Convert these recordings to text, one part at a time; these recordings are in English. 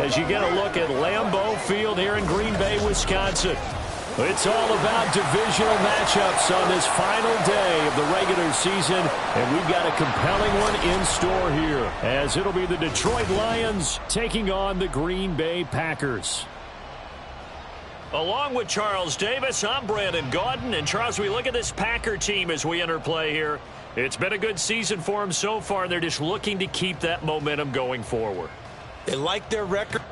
as you get a look at Lambeau Field here in Green Bay, Wisconsin. It's all about divisional matchups on this final day of the regular season, and we've got a compelling one in store here, as it'll be the Detroit Lions taking on the Green Bay Packers. Along with Charles Davis, I'm Brandon Gaudin. And, Charles, we look at this Packer team as we enter play here. It's been a good season for them so far. They're just looking to keep that momentum going forward. They like their record.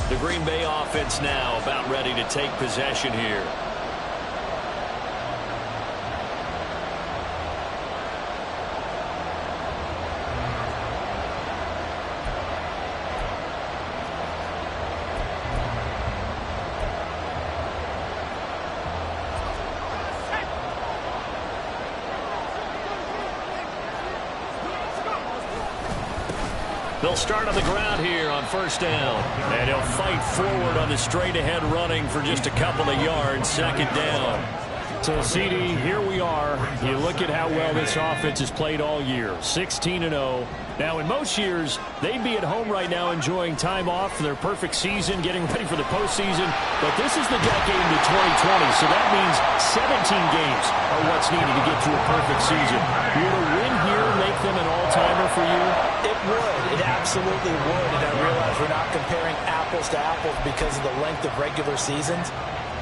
The Green Bay offense now about ready to take possession here. They'll start on the ground here on first down. And he'll fight forward on the straight-ahead running for just a couple of yards. Second down. So, CD, here we are. You look at how well this offense has played all year. 16-0. Now, in most years, they'd be at home right now enjoying time off for their perfect season, getting ready for the postseason. But this is the decade into 2020, so that means 17 games are what's needed to get to a perfect season. Would a win here make them an all-timer for you? It would. It absolutely would. And I realize we're not comparing apples to apples because of the length of regular seasons.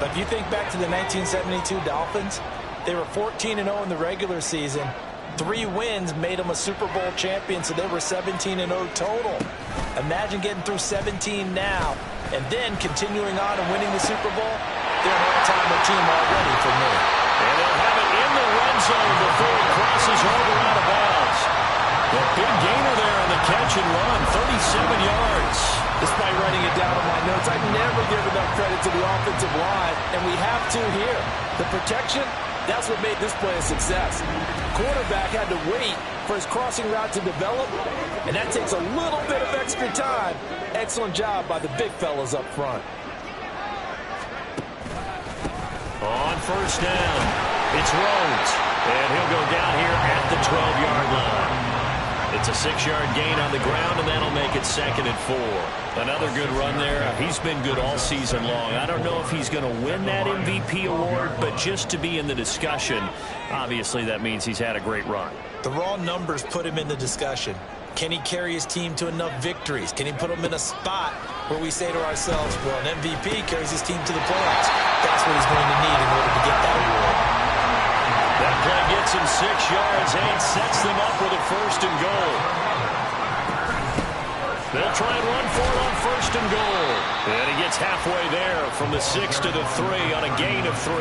But if you think back to the 1972 Dolphins, they were 14-0 in the regular season. 3 wins made them a Super Bowl champion, so they were 17-0 total. Imagine getting through 17 now and then continuing on and winning the Super Bowl. They're an all-timer team already for me. And they'll have it in the red zone before he crosses over out of bounds. The big gainer there on the catch and run, 37 yards. Despite writing it down on my notes, I never give enough credit to the offensive line, and we have to here. The protection, that's what made this play a success. Quarterback had to wait for his crossing route to develop, and that takes a little bit of extra time. Excellent job by the big fellas up front. On first down, it's Rhodes, and he'll go down here at the 12-yard line. It's a 6-yard gain on the ground, and that'll make it 2nd and 4. Another good run there. He's been good all season long. I don't know if he's going to win that MVP award, but just to be in the discussion, obviously that means he's had a great run. The raw numbers put him in the discussion. Can he carry his team to enough victories? Can he put them in a spot where we say to ourselves, well, an MVP carries his team to the playoffs. That's what he's going to need in order to get that award. That play gets him 6 yards and sets them up with a 1st and goal. They'll try and run for it on 1st and goal. And he gets halfway there from the 6 to the 3 on a gain of 3.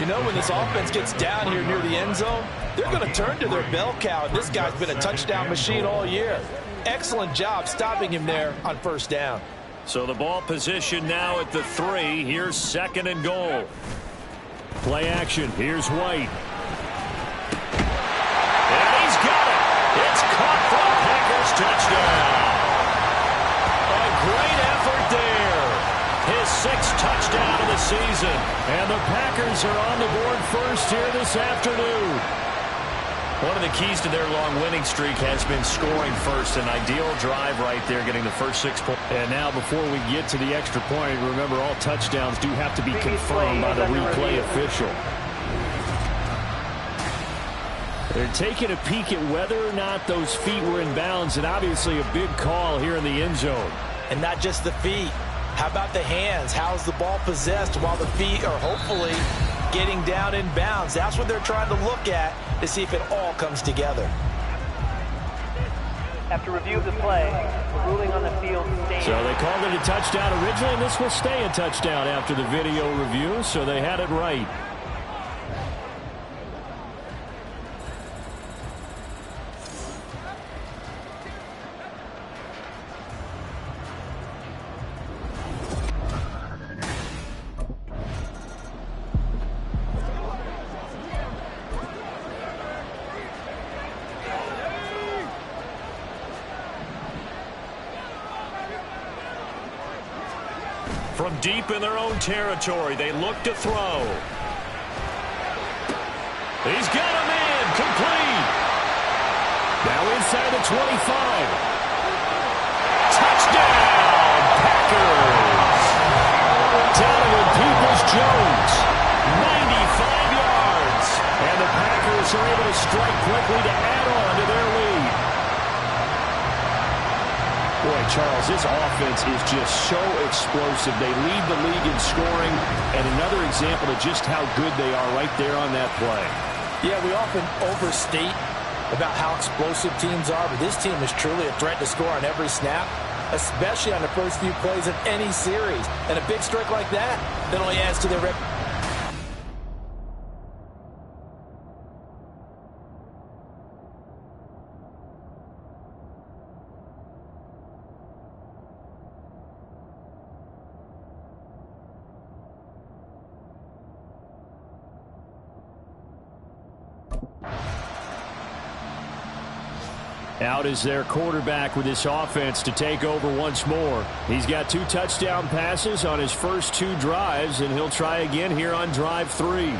You know, when this offense gets down here near the end zone, they're going to turn to their bell cow. And this guy's been a touchdown machine all year. Excellent job stopping him there on 1st down. So the ball position now at the 3. Here's 2nd and goal. Play action. Here's White. And he's got it. It's caught for a Packers touchdown. A great effort there. His 6th touchdown of the season. And the Packers are on the board first here this afternoon. One of the keys to their long winning streak has been scoring first. An ideal drive right there, getting the first 6 points. And now before we get to the extra point, remember all touchdowns do have to be confirmed by the replay official. They're taking a peek at whether or not those feet were in bounds, and obviously a big call here in the end zone. And not just the feet. How about the hands? How's the ball possessed while the feet are hopefully getting down in bounds? That's what they're trying to look at to see if it all comes together. After review of the play, the ruling on the field stands. So they called it a touchdown originally, and this will stay a touchdown after the video review, so they had it right. From deep in their own territory, they look to throw. He's got a man, complete. Now inside the 25. Jones. 95 yards. And the Packers are able to strike quickly to add on to their lead. Boy, Charles, this offense is just so explosive. They lead the league in scoring, and another example of just how good they are right there on that play. Yeah, we often overstate about how explosive teams are, but this team is truly a threat to score on every snap, especially on the first few plays of any series. And a big strike like that only adds to their reputation. Out is their quarterback with this offense to take over once more. He's got 2 touchdown passes on his first 2 drives, and he'll try again here on drive 3.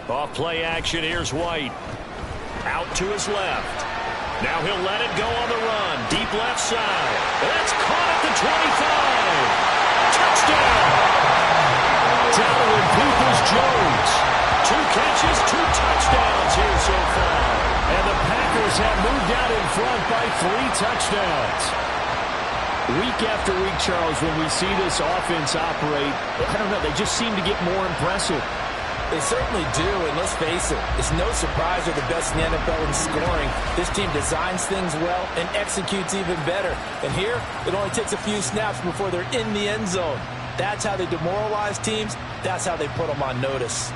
Off play action, here's White. Out to his left. Now he'll let it go on the run. Deep left side. That's caught at the 25. Touchdown! Donovan Peoples-Jones. 2 catches, 2 touchdowns here so far. And the Packers have moved out in front by 3 touchdowns. Week after week, Charles, when we see this offense operate, I don't know, they just seem to get more impressive. They certainly do, and let's face it, it's no surprise they're the best in the NFL in scoring. This team designs things well and executes even better. And here, it only takes a few snaps before they're in the end zone. That's how they demoralize teams. That's how they put them on notice.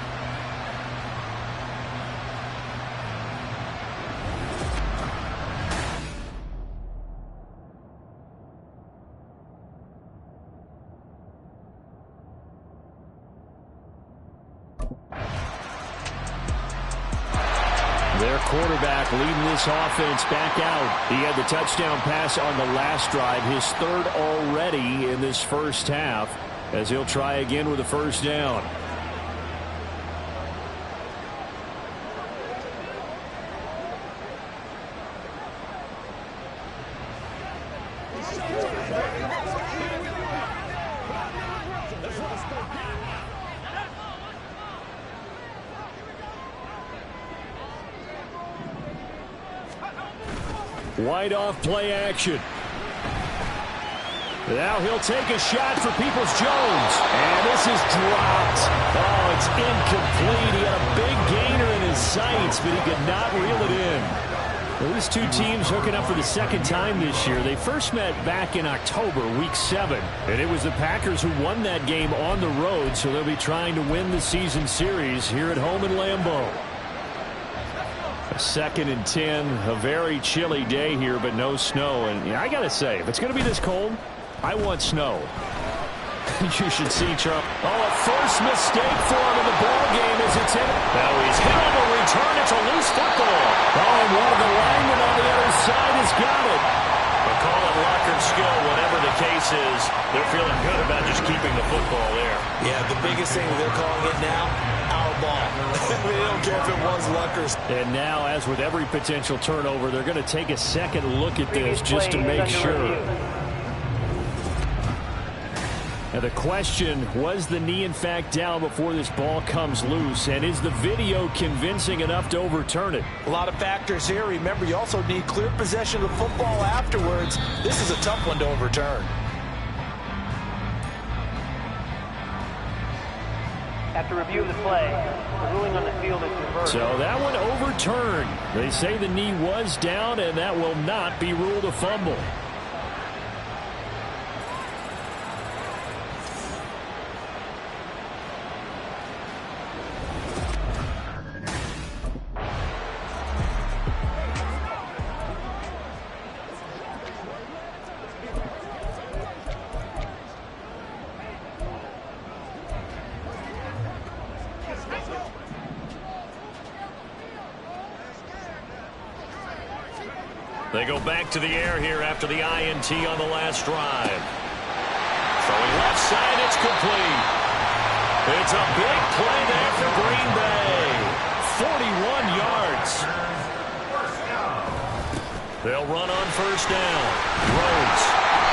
Their quarterback leading this offense back out. He had the touchdown pass on the last drive, his 3rd already in this first half, as he'll try again with a first down. White off play action. Now he'll take a shot for Peoples-Jones. And this is dropped. Oh, it's incomplete. He had a big gainer in his sights, but he could not reel it in. Well, these 2 teams hooking up for the 2nd time this year. They first met back in October, week 7. And it was the Packers who won that game on the road, so they'll be trying to win the season series here at home in Lambeau. 2nd and 10, a very chilly day here, but no snow. And yeah, I got to say, if it's going to be this cold, I want snow. You should see Trump. Oh, a first mistake for him in the ball game as it's hit. Now he's hit on the return. It's a loose football. Oh, and one of the linemen on the other side has got it. They'll call it luck or skill, whatever the case is. They're feeling good about just keeping the football there. Yeah, the biggest thing that they're calling it now, our ball. They don't care if it was luck or... And now, as with every potential turnover, they're going to take a second look at this just to make sure. Now the question, was the knee in fact down before this ball comes loose? And is the video convincing enough to overturn it? A lot of factors here. Remember, you also need clear possession of the football afterwards. This is a tough one to overturn. After review of the play, the ruling on the field is reversed. So that one overturned. They say the knee was down, and that will not be ruled a fumble. They go back to the air here after the INT on the last drive. Throwing left side, it's complete. It's a big play there for Green Bay. 41 yards. They'll run on first down. Rhodes.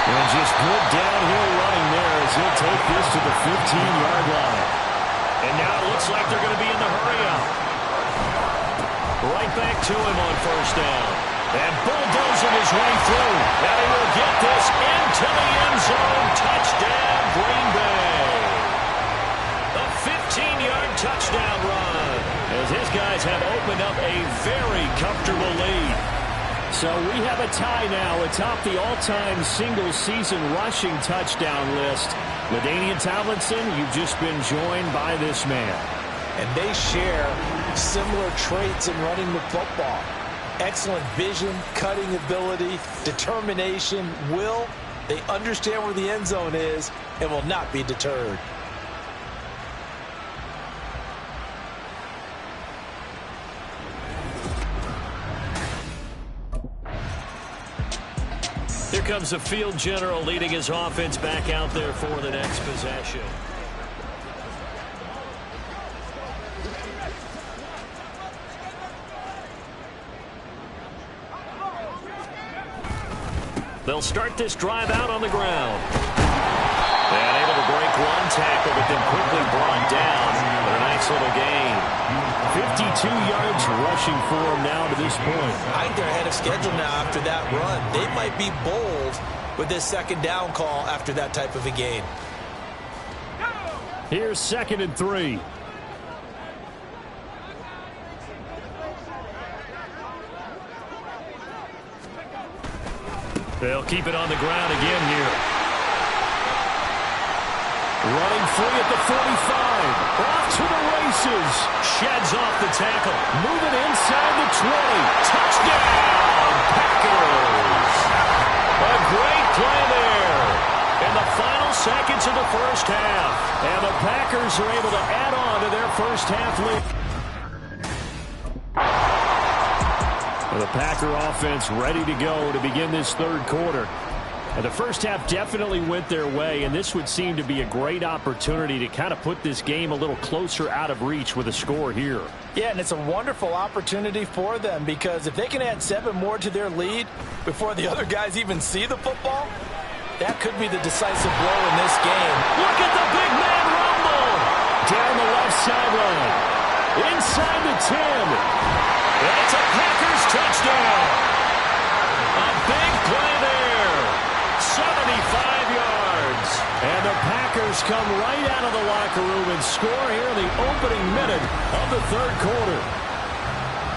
And just good downhill running there as he'll take this to the 15-yard line. And now it looks like they're going to be in the hurry-up. Right back to him on first down. And bulldozing his way through. And he will get this into the end zone. Touchdown, Green Bay. A 15-yard touchdown run. As his guys have opened up a very comfortable lead. So we have a tie now atop the all-time single-season rushing touchdown list. LaDainian Tomlinson, you've just been joined by this man. And they share similar traits in running the football. Excellent vision, cutting ability, determination, will. They understand where the end zone is and will not be deterred. Here comes the field general leading his offense back out there for the next possession. They'll start this drive out on the ground. And able to break one tackle, but then quickly brought down. But a nice little gain. 52 yards rushing for him now to this point. I think they're ahead of schedule now after that run. They might be bold with this second down call after that type of a gain. Here's 2nd and 3. They'll keep it on the ground again here. Running free at the 45. Off to the races. Sheds off the tackle. Moving inside the 20. Touchdown, Packers. A great play there. In the final seconds of the first half. And the Packers are able to add on to their first half lead. The Packer offense ready to go to begin this third quarter. And the first half definitely went their way, and this would seem to be a great opportunity to kind of put this game a little closer out of reach with a score here. Yeah, and it's a wonderful opportunity for them because if they can add 7 more to their lead before the other guys even see the football, that could be the decisive blow in this game. Look at the big man rumble. Down the left sideline. Inside the 10. And it's a Packers touchdown. A big play there. 75 yards. And the Packers come right out of the locker room and score here in the opening minute of the third quarter.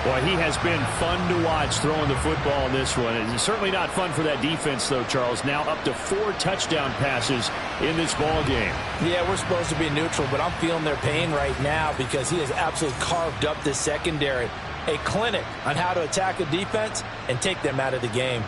Boy, he has been fun to watch throwing the football in this one. It's certainly not fun for that defense, though, Charles. Now up to 4 touchdown passes in this ball game. Yeah, we're supposed to be neutral, but I'm feeling their pain right now because he has absolutely carved up this secondary. A clinic on how to attack a defense and take them out of the game.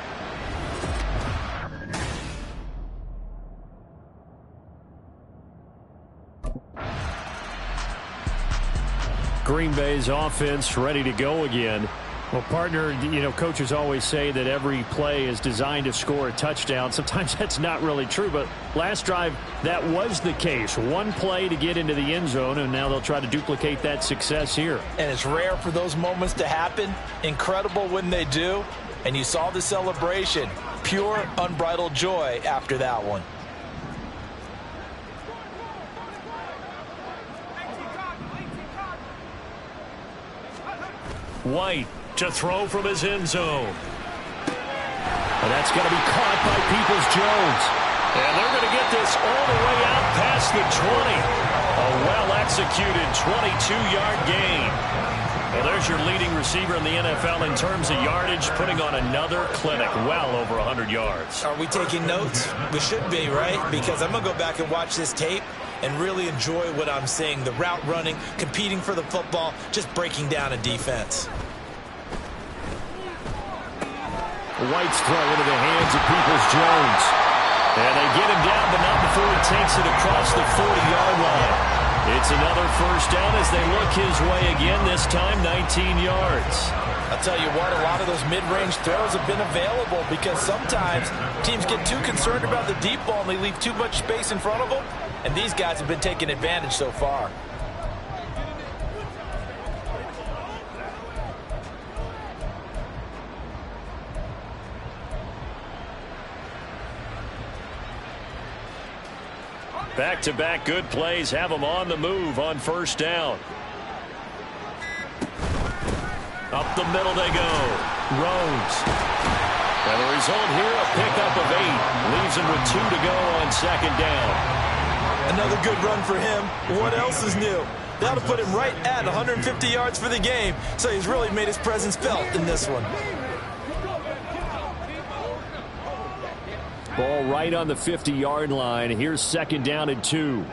Green Bay's offense ready to go again. Well, partner, you know, coaches always say that every play is designed to score a touchdown. Sometimes that's not really true, but last drive, that was the case. One play to get into the end zone, and now they'll try to duplicate that success here. And it's rare for those moments to happen. Incredible when they do. And you saw the celebration. Pure, unbridled joy after that one. White to throw from his end zone. And that's going to be caught by Peoples-Jones. And they're going to get this all the way out past the 20. A well-executed 22-yard gain. Well, there's your leading receiver in the NFL in terms of yardage, putting on another clinic, well over 100 yards. Are we taking notes? We should be, right? Because I'm going to go back and watch this tape and really enjoy what I'm seeing. The route running, competing for the football, just breaking down a defense. White's throw into the hands of Peoples-Jones. And they get him down, but not before he takes it across the 40-yard line. It's another first down as they look his way again, this time 19 yards. I'll tell you what, a lot of those mid-range throws have been available because sometimes teams get too concerned about the deep ball and they leave too much space in front of them. And these guys have been taking advantage so far. Back-to-back good plays have them on the move on first down. Up the middle they go. Rhodes. And the result here, a pickup of 8. Leaves him with 2 to go on second down. Another good run for him. What else is new? That'll put him right at 150 yards for the game. So he's really made his presence felt in this one. Ball right on the 50-yard line. Here's second down and 2.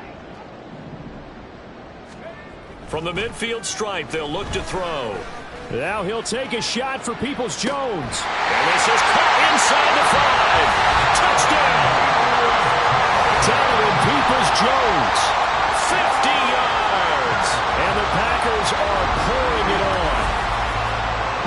From the midfield stripe, they'll look to throw. Now he'll take a shot for Peoples-Jones. And this is caught inside the 5. Touchdown! Donovan Peoples-Jones. 50 yards! And the Packers are pouring it on.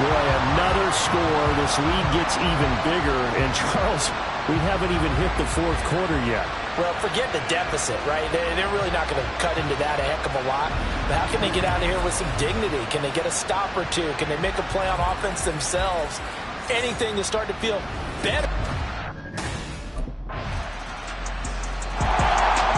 Boy, another score. This lead gets even bigger. And Charles, we haven't even hit the fourth quarter yet. Well, forget the deficit, right? They're really not going to cut into that a heck of a lot. But how can they get out of here with some dignity? Can they get a stop or two? Can they make a play on offense themselves? Anything to start to feel better.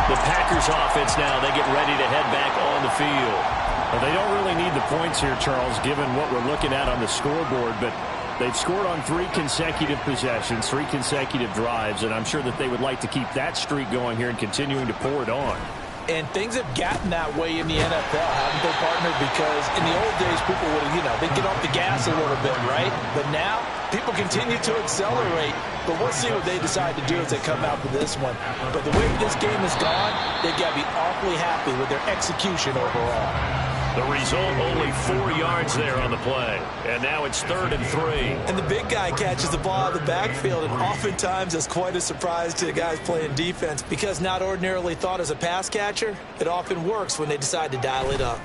The Packers offense now, they get ready to head back on the field. Well, they don't really need the points here, Charles, given what we're looking at on the scoreboard, but they've scored on 3 consecutive possessions, 3 consecutive drives, and I'm sure that they would like to keep that streak going here and continuing to pour it on. And things have gotten that way in the NFL, haven't they, partner? Because in the old days, people would have, they'd get off the gas a little bit, right? But now, people continue to accelerate. But we'll see what they decide to do as they come out for this one. But the way this game has gone, they've got to be awfully happy with their execution overall. The result, only 4 yards there on the play. And now it's 3rd and 3. And the big guy catches the ball out of the backfield, and oftentimes that's quite a surprise to the guys playing defense, because not ordinarily thought as a pass catcher, it often works when they decide to dial it up.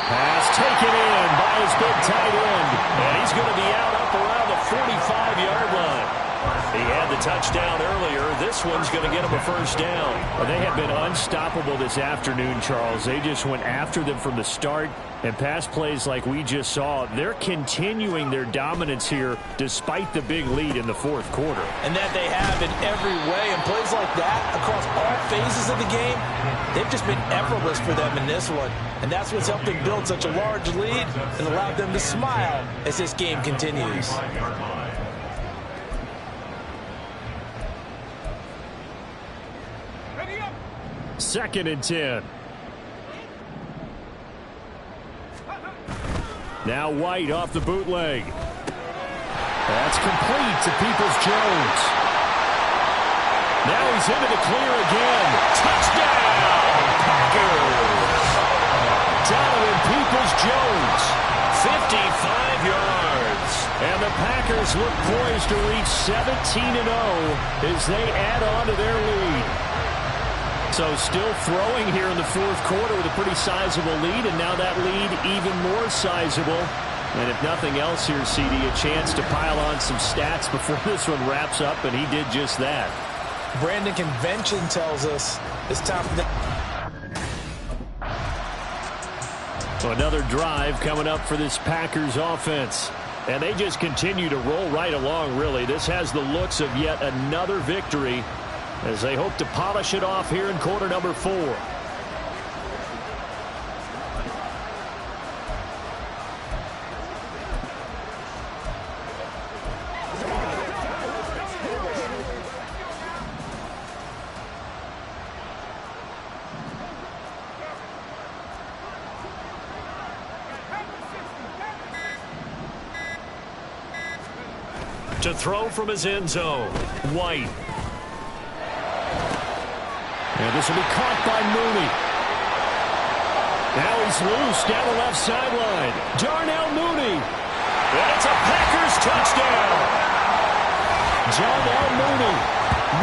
Pass taken in by his big tight end. And he's going to be out up around the 45-yard line. He had the touchdown earlier. This one's going to get him a first down. Well, they have been unstoppable this afternoon, Charles. They just went after them from the start, and pass plays like we just saw, they're continuing their dominance here despite the big lead in the fourth quarter. And that they have in every way. And plays like that across all phases of the game, they've just been effortless for them in this one. And that's what's helped them build such a large lead and allowed them to smile as this game continues. Second and 10. Now White off the bootleg. That's complete to Peoples-Jones. Now he's into the clear again. Touchdown, Packers! Donovan Peoples-Jones. 55 yards. And the Packers look poised to reach 17-0 as they add on to their lead. So still throwing here in the fourth quarter with a pretty sizable lead, and now that lead even more sizable. And if nothing else here, CD, a chance to pile on some stats before this one wraps up, and he did just that. Brandon, convention tells us it's time for them. So another drive coming up for this Packers offense. And they just continue to roll right along, really. This has the looks of yet another victory as they hope to polish it off here in quarter number 4. To throw from his end zone, White. And this will be caught by Mooney. Now he's loose down the left sideline. Darnell Mooney. And it's a Packers touchdown. Darnell Mooney.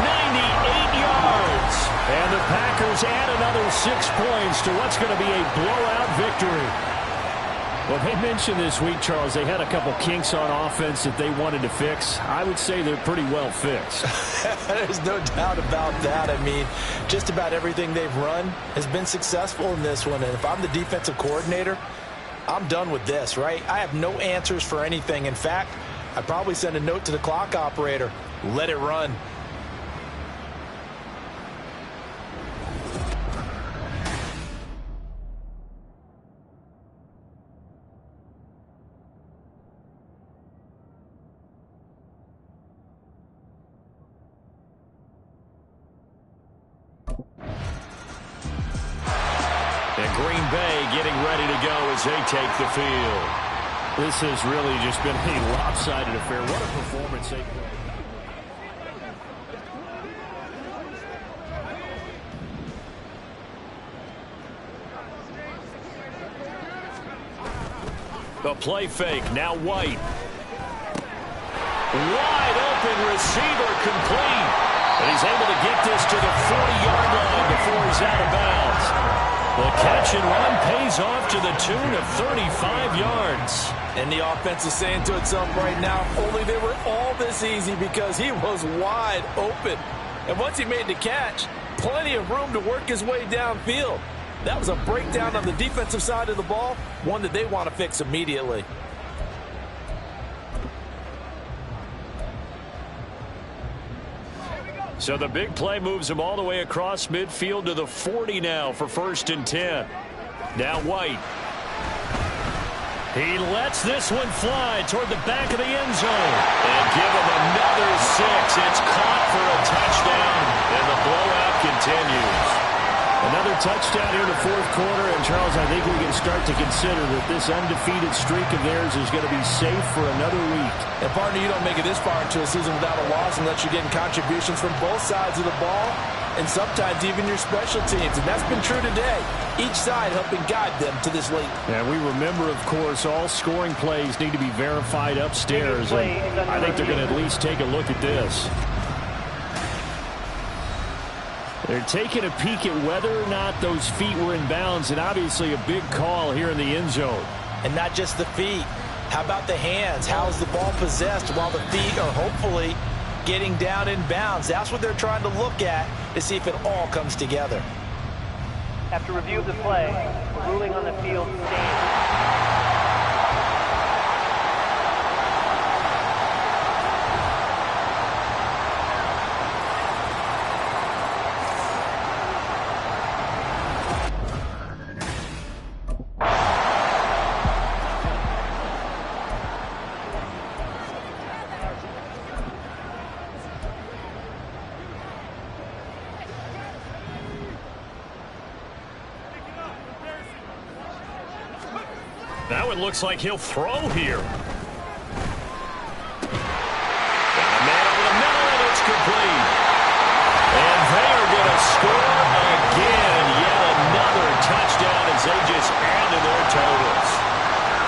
98 yards. And the Packers add another 6 points to what's going to be a blowout victory. Well, they mentioned this week, Charles, they had a couple kinks on offense that they wanted to fix. I would say they're pretty well fixed. There's no doubt about that. I mean, just about everything they've run has been successful in this one. And if I'm the defensive coordinator, I'm done with this, right? I have no answers for anything. In fact, I'd probably send a note to the clock operator. Let it run. And Green Bay getting ready to go as they take the field. This has really just been a lopsided affair. What a performance they played. The play fake, now White. Wide open receiver complete. And he's able to get this to the 40-yard line before he's out of bounds. The catch and run pays off to the tune of 35 yards. And the offense is saying to itself right now, only they were all this easy because he was wide open. And once he made the catch, plenty of room to work his way downfield. That was a breakdown on the defensive side of the ball, one that they want to fix immediately. So the big play moves him all the way across midfield to the 40 now for 1st and 10. Now White. He lets this one fly toward the back of the end zone. And give him another 6. It's caught for a touchdown, and the blowout continues. Another touchdown here in the 4th quarter, and Charles, I think we can start to consider that this undefeated streak of theirs is going to be safe for another week. And partner, you don't make it this far into a season without a loss unless you're getting contributions from both sides of the ball, and sometimes even your special teams, and that's been true today. Each side helping guide them to this lead. And we remember, of course, all scoring plays need to be verified upstairs, and I think they're going to at least take a look at this. They're taking a peek at whether or not those feet were in bounds, and obviously a big call here in the end zone. And not just the feet. How about the hands? How is the ball possessed while the feet are hopefully getting down in bounds? That's what they're trying to look at to see if it all comes together. After review of the play, the ruling on the field stands. Now it looks like he'll throw here. Got a man over the middle, and it's complete. And they are going to score again. Yet another touchdown as they just add to their totals.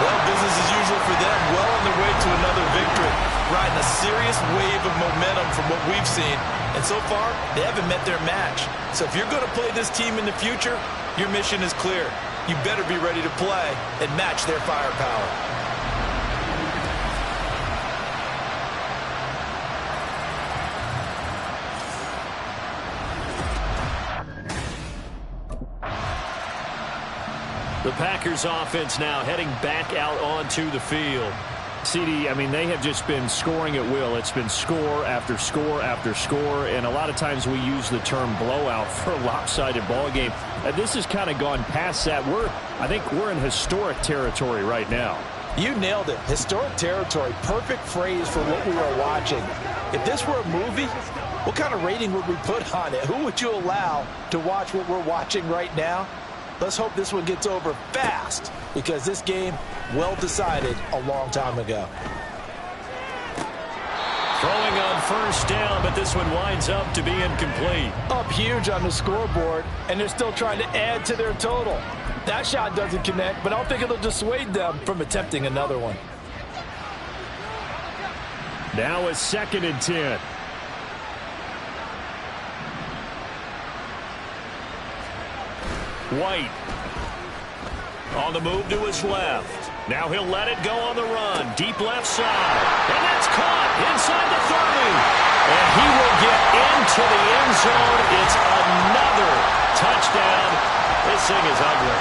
Well, business as usual for them. Well on their way to another victory. Riding a serious wave of momentum from what we've seen. And so far, they haven't met their match. So if you're going to play this team in the future, your mission is clear. You better be ready to play and match their firepower. The Packers offense now heading back out onto the field. CD, I mean, they have just been scoring at will. It's been score after score after score, and a lot of times we use the term blowout for a lopsided ball game. This has kind of gone past that. I think we're in historic territory right now. You nailed it. Historic territory. Perfect phrase for what we are watching. If this were a movie, what kind of rating would we put on it? Who would you allow to watch what we're watching right now? Let's hope this one gets over fast, because this game, well decided a long time ago. Throwing on first down, but this one winds up to be incomplete. Up huge on the scoreboard, and they're still trying to add to their total. That shot doesn't connect, but I don't think it'll dissuade them from attempting another one. Now a 2nd and 10. White on the move to his left. Now he'll let it go on the run. Deep left side. And that's caught inside the 30. And he will get into the end zone. It's another touchdown. This thing is ugly.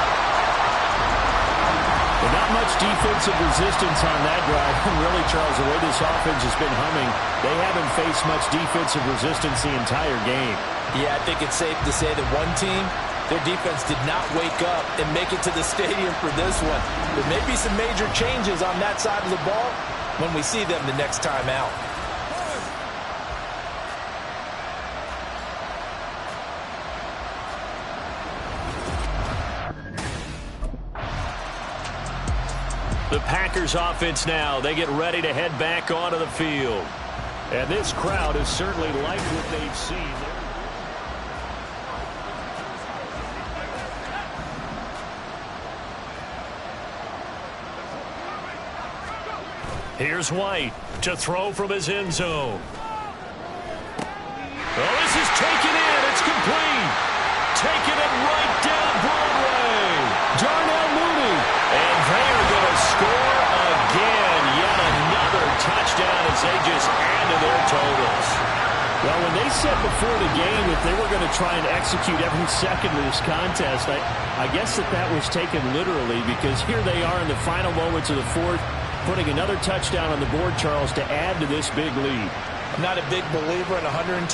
Well, not much defensive resistance on that drive. And really, Charles, the way this offense has been humming, they haven't faced much defensive resistance the entire game. Yeah, I think it's safe to say that one team, their defense did not wake up and make it to the stadium for this one. There may be some major changes on that side of the ball when we see them the next time out. The Packers offense now. They get ready to head back onto the field. And this crowd has certainly liked what they've seen. Here's White to throw from his end zone. Oh, this is taken in. It's complete. Taking it right down Broadway. Darnell Mooney. And they are going to score again. Yet another touchdown as they just add to their totals. Well, when they said before the game that they were going to try and execute every second of this contest, I guess that was taken literally, because here they are in the final moments of the fourth, putting another touchdown on the board, Charles, to add to this big lead. I'm not a big believer in 110%,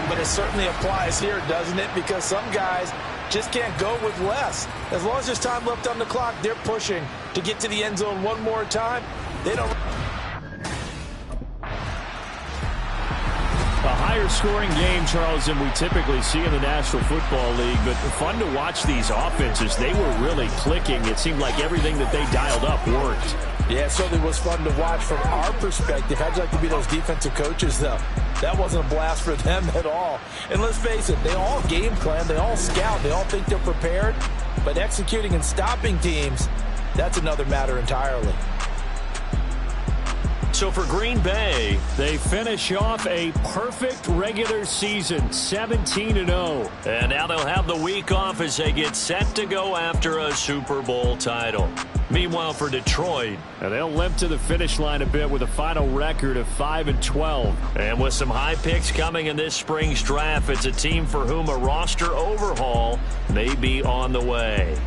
but it certainly applies here, doesn't it? Because some guys just can't go with less. As long as there's time left on the clock, they're pushing to get to the end zone one more time. They don't. A higher scoring game, Charles, than we typically see in the National Football League, but fun to watch these offenses. They were really clicking. It seemed like everything that they dialed up worked. Yeah, it certainly was fun to watch from our perspective. How'd you like to be those defensive coaches, though? That wasn't a blast for them at all. And let's face it, they all game plan, they all scout, they all think they're prepared, but executing and stopping teams, that's another matter entirely. So for Green Bay, they finish off a perfect regular season, 17-0. And now they'll have the week off as they get set to go after a Super Bowl title. Meanwhile, for Detroit, they'll limp to the finish line a bit with a final record of 5-12. And with some high picks coming in this spring's draft, it's a team for whom a roster overhaul may be on the way.